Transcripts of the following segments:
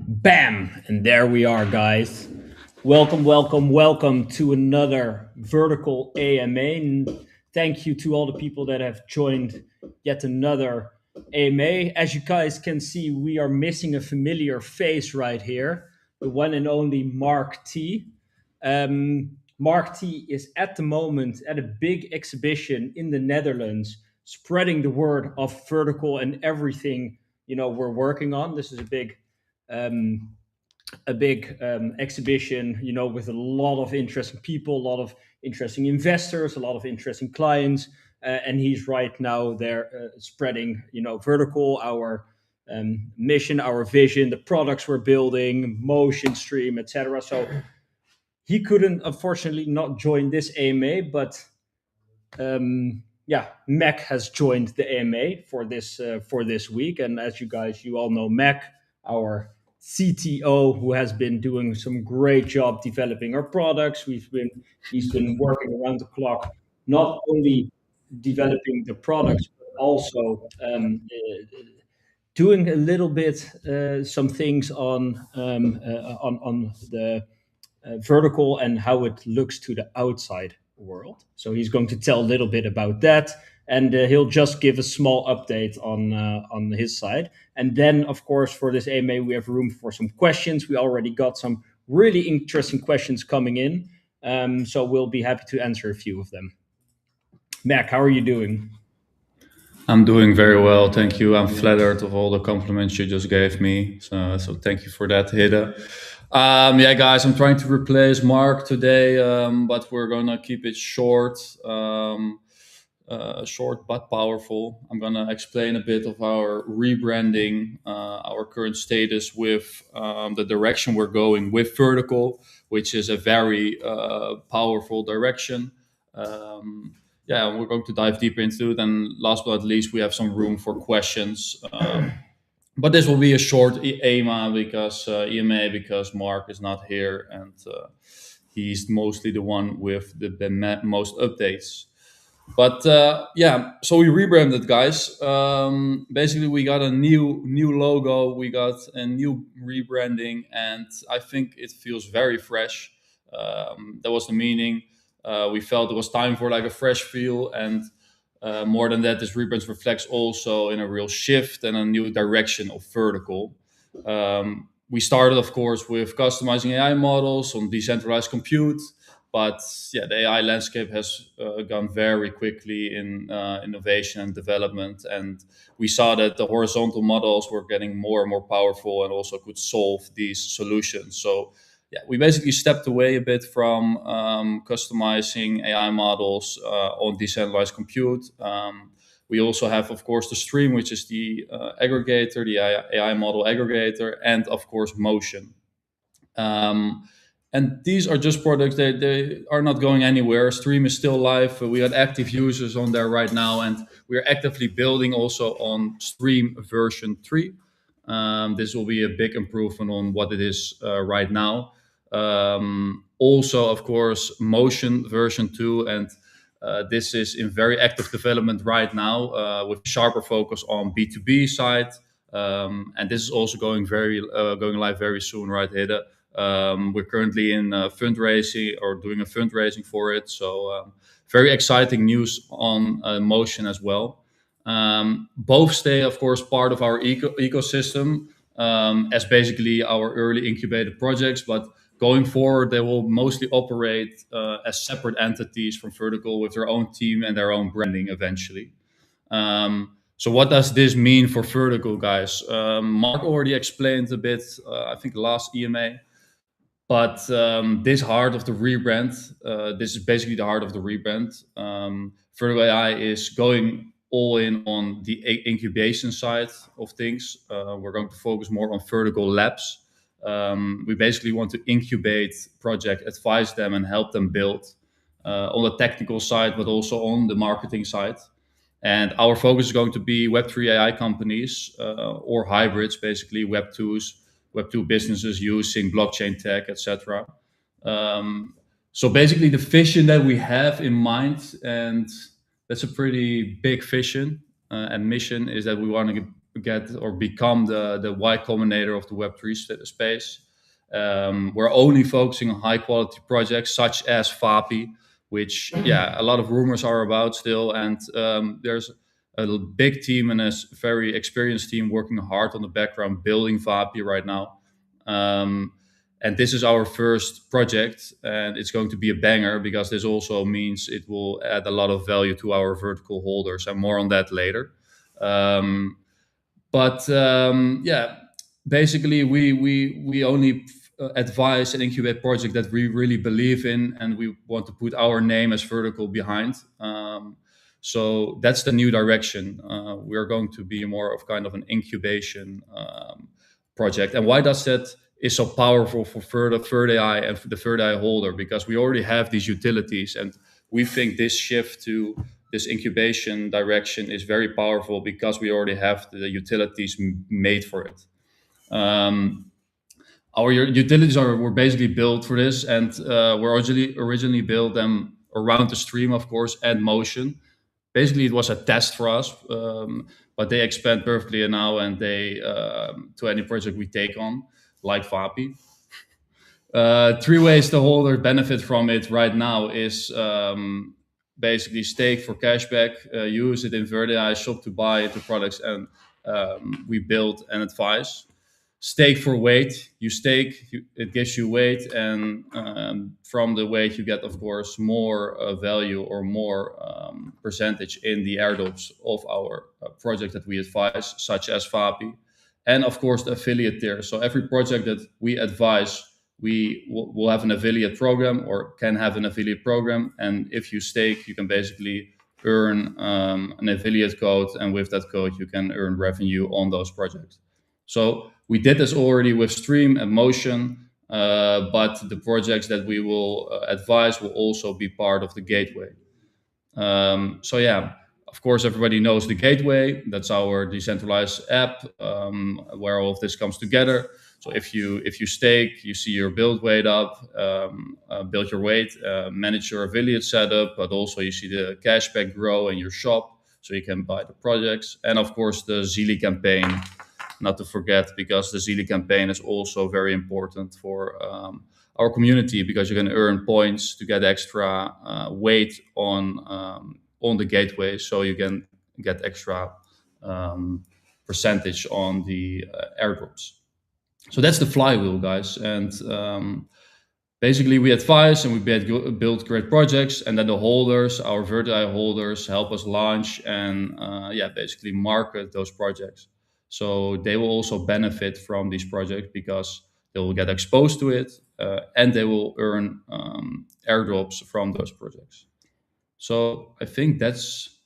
Bam! And there we are, guys. Welcome, welcome, welcome to another Vertical AMA. And thank you to all the people that have joined yet another AMA. As you guys can see, we are missing a familiar face right here, the one and only Mark T. Mark T is at the moment at a big exhibition in the Netherlands, spreading the word of Vertical and everything we're working on. This is um, a big exhibition, with a lot of interesting people, a lot of interesting investors, a lot of interesting clients, and he's right now there spreading, Vertical, our mission, our vision, the products we're building, Motion Stream, etc. So he couldn't, unfortunately, not join this AMA, but yeah, Mac has joined the AMA for this week, and as you all know, Mac, our CTO, who has been doing some great job developing our products. He's been working around the clock, not only developing the products, but also doing a little bit some things on the Vertical and how it looks to the outside world. So he's going to tell a little bit about that, and he'll just give a small update on his side. And then, of course, for this AMA, we have room for some questions. We already got some really interesting questions coming in, so we'll be happy to answer a few of them. Mac, how are you doing? I'm doing very well, thank you. I'm flattered of all the compliments you just gave me. So thank you for that, Hidde. Yeah, guys, I'm trying to replace Mark today, but we're gonna keep it short but powerful. I'm gonna explain a bit of our rebranding, our current status with the direction we're going with Vertical, which is a very powerful direction. Um, yeah, we're going to dive deeper into it. And last but not least, we have some room for questions. But this will be a short EMA because Mark is not here and he's mostly the one with the most updates. But yeah, so we rebranded, guys. Basically, we got a new logo, we got a new rebranding, and I think it feels very fresh. That was the meaning. We felt it was time for like a fresh feel, and more than that, this rebrand reflects also in a real shift and a new direction of Vertical. We started, of course, with customizing AI models on decentralized compute, but yeah, the AI landscape has gone very quickly in innovation and development, and we saw that the horizontal models were getting more and more powerful and also could solve these solutions. So yeah, we basically stepped away a bit from customizing AI models on decentralized compute. We also have, of course, the Stream, which is the aggregator, the AI model aggregator, and of course, Motion. Um, and these are just products, they are not going anywhere. Stream is still live. We got active users on there right now, and we are actively building also on Stream version 3. This will be a big improvement on what it is right now. Also, of course, Motion version 2, and this is in very active development right now with sharper focus on B2B side. And this is also going live very soon, right, Hidde? We're currently in fundraising or doing a fundraising for it. So very exciting news on Motion as well. Both stay, of course, part of our ecosystem as basically our early incubated projects, but going forward, they will mostly operate as separate entities from Vertical with their own team and their own branding eventually. So what does this mean for Vertical, guys? Mark already explained a bit, I think last EMA, but this heart of the rebrand, this is basically the heart of the rebrand. Vertical AI is going all in on the incubation side of things. We're going to focus more on Vertical Labs. We basically want to incubate project, advise them, and help them build on the technical side, but also on the marketing side. And our focus is going to be Web3 AI companies or hybrids, basically Web2 businesses using blockchain tech, etc. So basically, the vision that we have in mind, and that's a pretty big vision and mission, is that we want to get or become the Y Combinator of the Web3 space. We're only focusing on high quality projects such as Vapi, which a lot of rumors are about still, and there's a big team and a very experienced team working hard on the background building Vapi right now. And this is our first project, and it's going to be a banger because this also means it will add a lot of value to our vertical holders, and more on that later. But basically, we only advise and incubate project that we really believe in, and we want to put our name as vertical behind. So that's the new direction. We are going to be more of kind of an incubation project. And why does that is so powerful for Verde AI and for the Verde AI holder? Because we already have these utilities, and we think this shift to this incubation direction is very powerful because we already have the utilities made for it. Our utilities were basically built for this, and were originally built them around the stream, of course, and motion. Basically, it was a test for us, but they expand perfectly now, and they to any project we take on, like Vapi. Three ways the holder benefit from it right now is basically stake for cashback, use it in Verde AI shop to buy the products, and we build and advise. Stake for weight. You stake, it gives you weight, and from the weight you get, of course, more value or more percentage in the airdrops of our project that we advise, such as Vapi, and of course the affiliate tier. So every project that we advise, we will have an affiliate program or can have an affiliate program, and if you stake, you can basically earn an affiliate code, and with that code you can earn revenue on those projects. So we did this already with Stream and Motion, but the projects that we will advise will also be part of the gateway. Of course, everybody knows the gateway. That's our decentralized app where all of this comes together. So if you stake, you see your build weight up, build your weight, manage your affiliate setup, but also you see the cashback grow in your shop, so you can buy the projects, and of course the Zealy campaign, not to forget, because the Zealy campaign is also very important for our community, because you can earn points to get extra weight on the gateway, so you can get extra percentage on the airdrops. So that's the flywheel, guys. And basically, we advise and we build great projects, and then the holders, our Verde AI holders, help us launch and basically market those projects. So they will also benefit from these projects because they will get exposed to it, and they will earn airdrops from those projects. So I think that's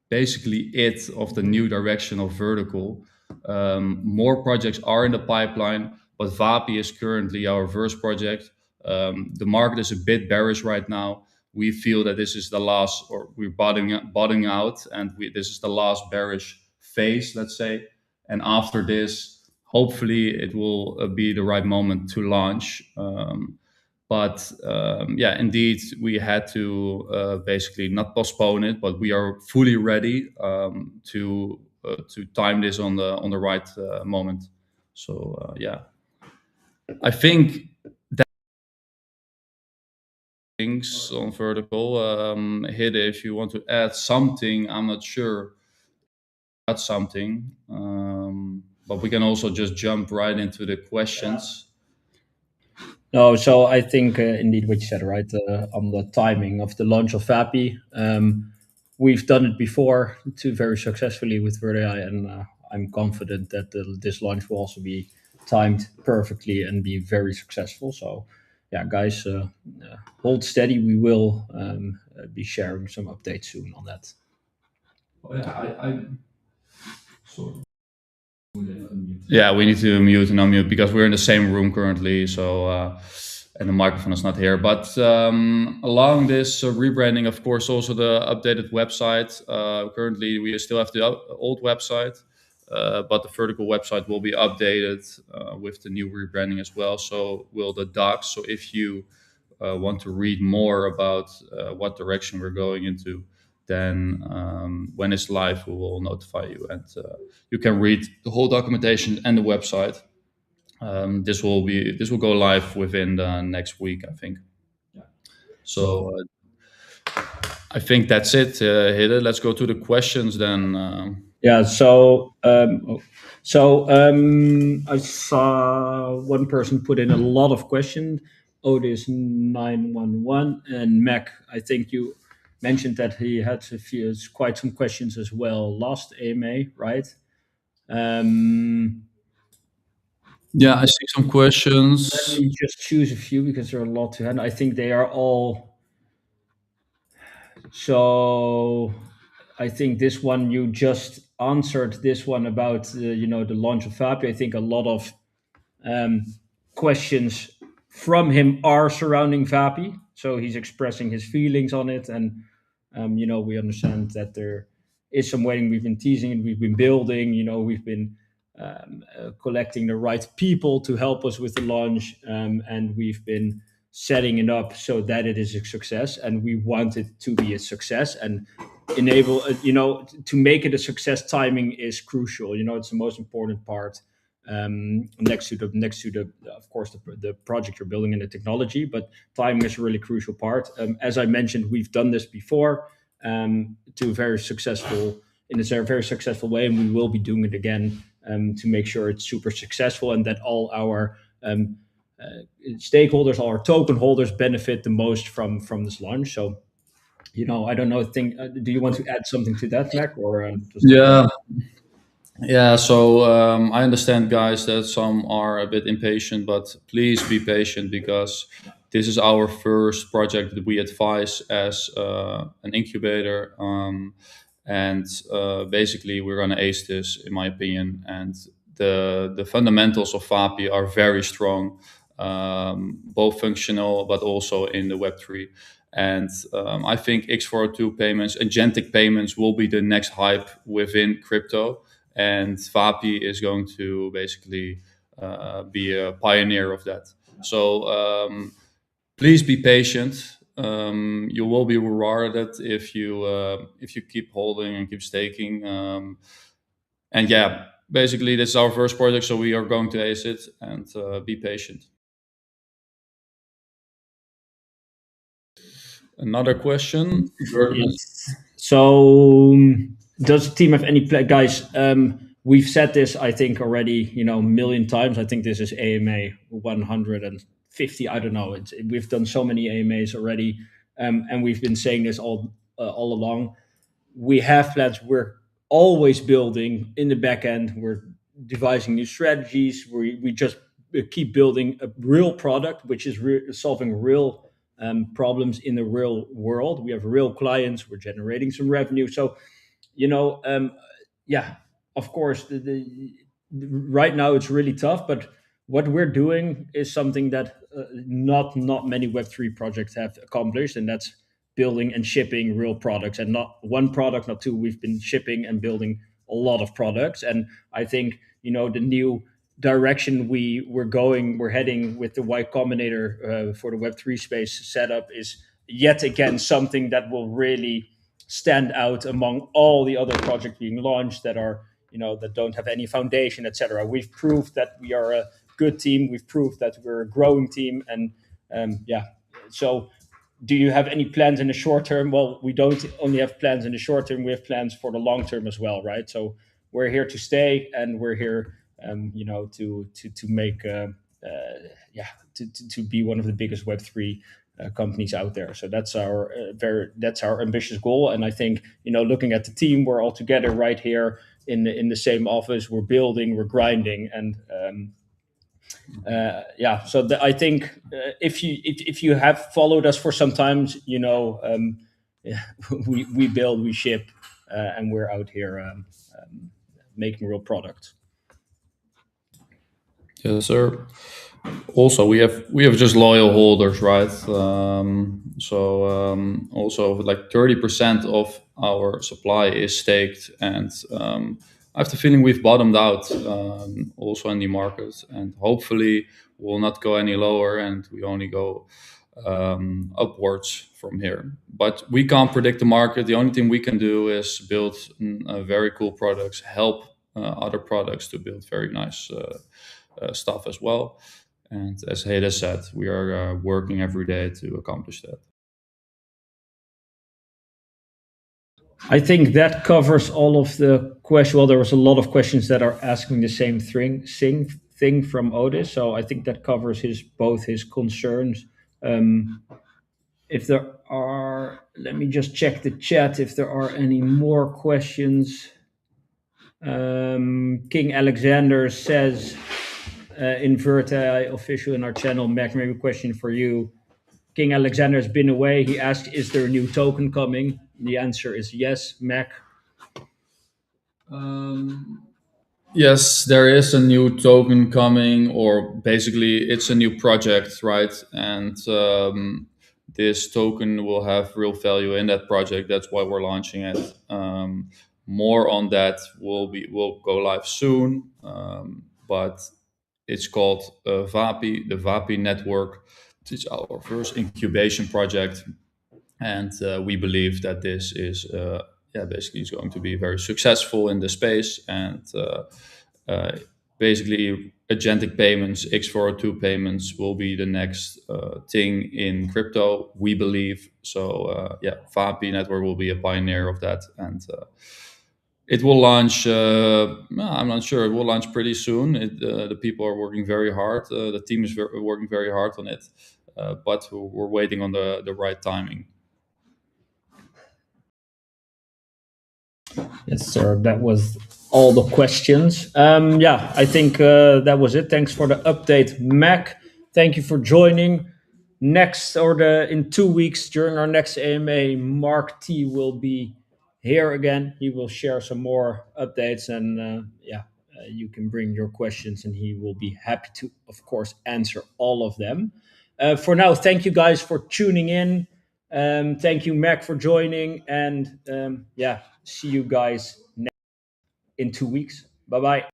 basically it of the new direction of vertical. More projects are in the pipeline, but Vapi is currently our first project. The market is a bit bearish right now. We feel that this is the last, or we're bottoming out, and this is the last bearish phase, let's say. And after this, hopefully, it will be the right moment to launch. Indeed, we had to basically not postpone it, but we are fully ready to time this on the right moment. So I think that things on vertical. Hide, if you want to add something, I'm not sure. Add something, but we can also just jump right into the questions. No, so I think indeed what you said, right, on the timing of the launch of Vapi. We've done it before too, very successfully with Verde AI, and I'm confident that this launch will also be timed perfectly and be very successful. So, yeah, guys, hold steady. We will be sharing some updates soon on that. Oh, yeah, we need to mute and unmute because we're in the same room currently. So, and the microphone is not here. But along this rebranding, of course, also the updated website. Currently, we still have the old website, but the vertical website will be updated with the new rebranding as well. So will the docs. So if you want to read more about what direction we're going into, then when it's live, we will notify you, and you can read the whole documentation and the website. This will go live within the next week, I think. So I think that's it, Hidde. Let's go to the questions then. Yeah. I saw one person put in a lot of questions. Otis 911 and Mac. I think you mentioned that he had quite some questions as well. Last AMA, right? Yeah, I see some questions. Let me just choose a few because there are a lot to handle. I think they are all. So I think this one you just answered this one about the launch of Fabi. I think a lot of um, questions from him are surrounding Vapi. So he's expressing his feelings on it, and we understand that there is some waiting. We've been teasing it. We've been building. We've been collecting the right people to help us with the launch, and we've been setting it up so that it is a success. And we want it to be a success and enable. To make it a success, timing is crucial. It's the most important part next to the of course the project you're building and the technology, but timing is a really crucial part. As I mentioned, we've done this before to a very successful in a very successful way, and we will be doing it again to make sure it's super successful and that all our stakeholders, all our token holders benefit the most from this launch. So I don't know. Do you want to add something to that, Mac, or Yeah. Yeah, so I understand, guys, that some are a bit impatient, but please be patient because this is our first project that we advise as an incubator. And basically, we're going to ace this, in my opinion. And the fundamentals of Vapi are very strong, both functional, but also in the Web3. And I think X402 payments, agentic payments, will be the next hype within crypto. And Vapi is going to basically be a pioneer of that. So please be patient. You will be rewarded if you keep holding and keep staking. And yeah, basically this is our first project, so we are going to ace it, and be patient. Another question. Yes. So, does the team have any guys? We've said this, I think, already, a million times. I think this is AMA 150. I don't know. We've done so many AMAs already, and we've been saying this all along. We have plans. We're always building in the back end. We're devising new strategies. We just keep building a real product, which is solving real problems in the real world. We have real clients. We're generating some revenue. So, yeah, of course, right now it's really tough. But what we're doing is something that not many Web3 projects have accomplished, and that's building and shipping real products, and not one product, not two. We've been shipping and building a lot of products, and I think the new direction we're heading with the Y Combinator for the Web3 space setup is yet again something that will really stand out among all the other projects being launched that are that don't have any foundation, etc. We've proved that we are a good team. We've proved that we're a growing team, and yeah. So, do you have any plans in the short term? Well, we don't only have plans in the short term; we have plans for the long term as well, right? So we're here to stay, and we're here to make to be one of the biggest Web3 companies out there. So that's our ambitious goal. And I think looking at the team, we're all together right here in the same office. We're building, we're grinding, and So I think if you have followed us for some time, we build, we ship, and we're out here making real products. Yes, sir. Also, we have just loyal holders, right? Also, like 30% of our supply is staked, and I have the feeling we've bottomed out also in the market, and hopefully we'll not go any lower, and we only go upwards from here. But we can't predict the market. The only thing we can do is build very cool products, help other products to build very nice stuff as well. And as Heda said, we are working every day to accomplish that. I think that covers all of the questions. Well, there was a lot of questions that are asking the same thing from Otis. So I think that covers both his concerns. If there are, let me just check the chat if there are any more questions. King Alexander says, in Verti official in our channel, Mac, maybe a question for you. King Alexander has been away. He asked, is there a new token coming? The answer is yes, Mac. Yes, there is a new token coming, or basically it's a new project, right? And this token will have real value in that project. That's why we're launching it. More on that will go live soon, but it's called VAPI, the VAPI network. It's our first incubation project, and we believe that this is basically is going to be very successful in the space, and basically agentic payments, X402 payments will be the next thing in crypto, we believe. So VAPI network will be a pioneer of that, and it will launch. I'm not sure. It will launch pretty soon. The people are working very hard. The team is working very hard on it, but we're waiting on the right timing. Yes, sir. That was all the questions. I think that was it. Thanks for the update, Mac. Thank you for joining. In 2 weeks during our next AMA, Mark T will be here again. He will share some more updates, and you can bring your questions, and he will be happy to, of course, answer all of them. For now, thank you guys for tuning in. Thank you, Mac, for joining, and see you guys in 2 weeks. Bye bye.